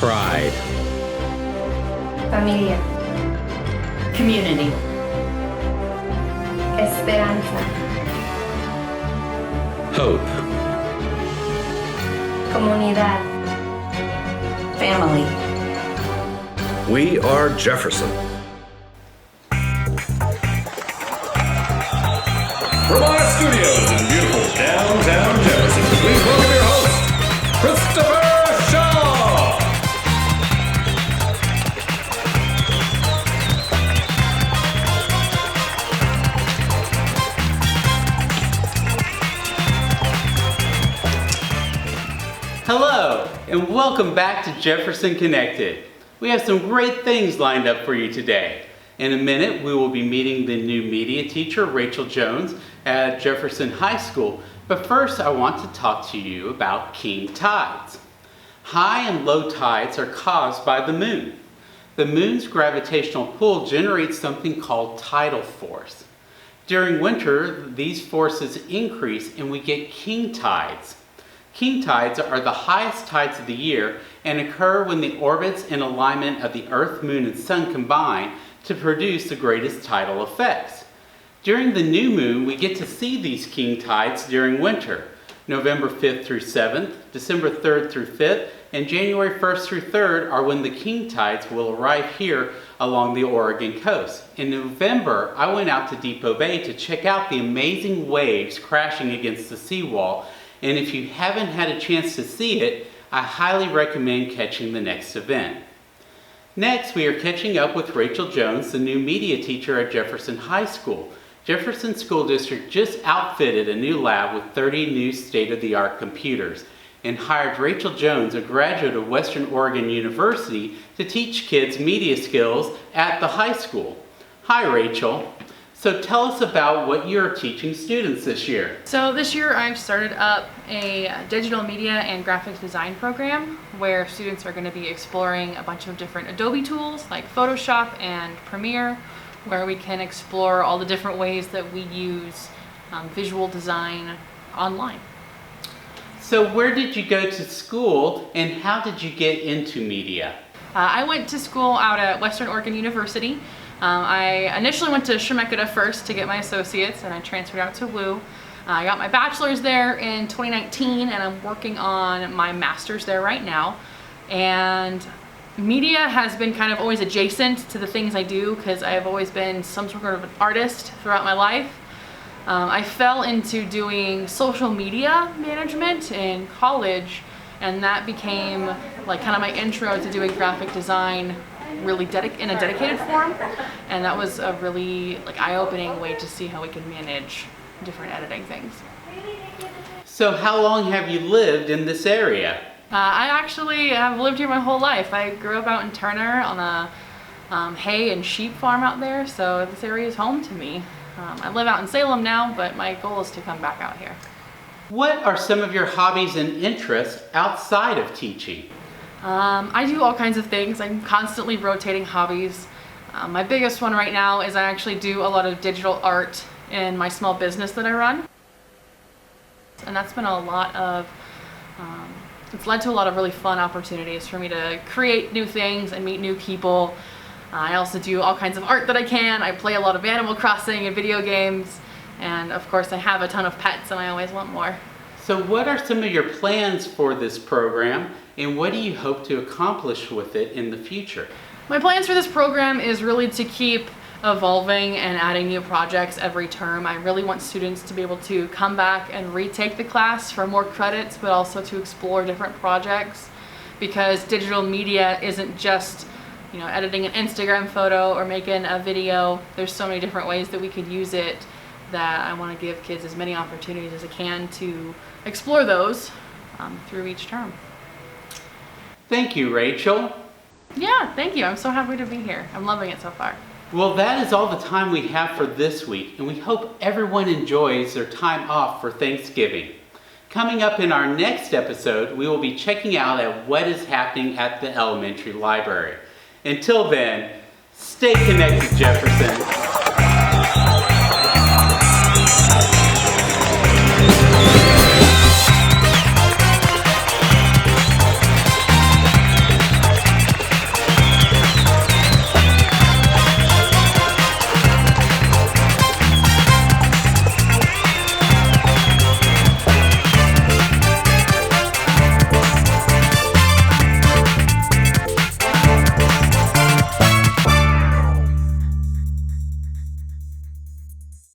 Pride. Familia. Community. Esperanza. Hope. Comunidad. Family. We are Jefferson. From our studios in beautiful downtown Jefferson, please welcome your host, Christopher Shaw. Hello, and welcome back to Jefferson Connected. We have some great things lined up for you today. In a minute, we will be meeting the new media teacher, Rachel Jones, at Jefferson High School. But first, I want to talk to you about king tides. High and low tides are caused by the moon. The moon's gravitational pull generates something called tidal force. During winter, these forces increase and we get king tides. King tides are the highest tides of the year and occur when the orbits and alignment of the Earth, Moon, and Sun combine to produce the greatest tidal effects. During the new moon, we get to see these king tides during winter. November 5th through 7th, December 3rd through 5th, and January 1st through 3rd are when the king tides will arrive here along the Oregon coast. In November, I went out to Depot Bay to check out the amazing waves crashing against the seawall, and if you haven't had a chance to see it, I highly recommend catching the next event. Next, we are catching up with Rachel Jones, the new media teacher at Jefferson High School. Jefferson School District just outfitted a new lab with 30 new state-of-the-art computers and hired Rachel Jones, a graduate of Western Oregon University, to teach kids media skills at the high school. Hi, Rachel. So tell us about what you're teaching students this year. So this year I've started up a digital media and graphics design program where students are going to be exploring a bunch of different Adobe tools like Photoshop and Premiere, where we can explore all the different ways that we use visual design online. So where did you go to school and how did you get into media? I went to school out at Western Oregon University. I initially went to Chemeketa first to get my associates, and I transferred out to WU. I got my bachelor's there in 2019, and I'm working on my master's there right now. And media has been kind of always adjacent to the things I do because I have always been some sort of an artist throughout my life. I fell into doing social media management in college, and that became like kind of my intro to doing graphic design really in a dedicated form, and that was a really eye-opening way to see how we can manage different editing things. So how long have you lived in this area? I actually have lived here my whole life. I grew up out in Turner on a hay and sheep farm out there, so this area is home to me. I live out in Salem now, but my goal is to come back out here. What are some of your hobbies and interests outside of teaching? I do all kinds of things. I'm constantly rotating hobbies. My biggest one right now is I actually do a lot of digital art in my small business that I run. And that's been a lot of, it's led to a lot of really fun opportunities for me to create new things and meet new people. I also do all kinds of art that I can. I play a lot of Animal Crossing and video games. And of course I have a ton of pets and I always want more. So what are some of your plans for this program and what do you hope to accomplish with it in the future? My plans for this program is really to keep evolving and adding new projects every term. I really want students to be able to come back and retake the class for more credits, but also to explore different projects, because digital media isn't just editing an Instagram photo or making a video. There's so many different ways that we could use it that I want to give kids as many opportunities as I can to explore those through each term. Thank you, Rachel. Yeah, thank you. I'm so happy to be here. I'm loving it so far. Well, that is all the time we have for this week, and we hope everyone enjoys their time off for Thanksgiving. Coming up in our next episode, we will be checking out at what is happening at the elementary library. Until then, stay connected, Jefferson.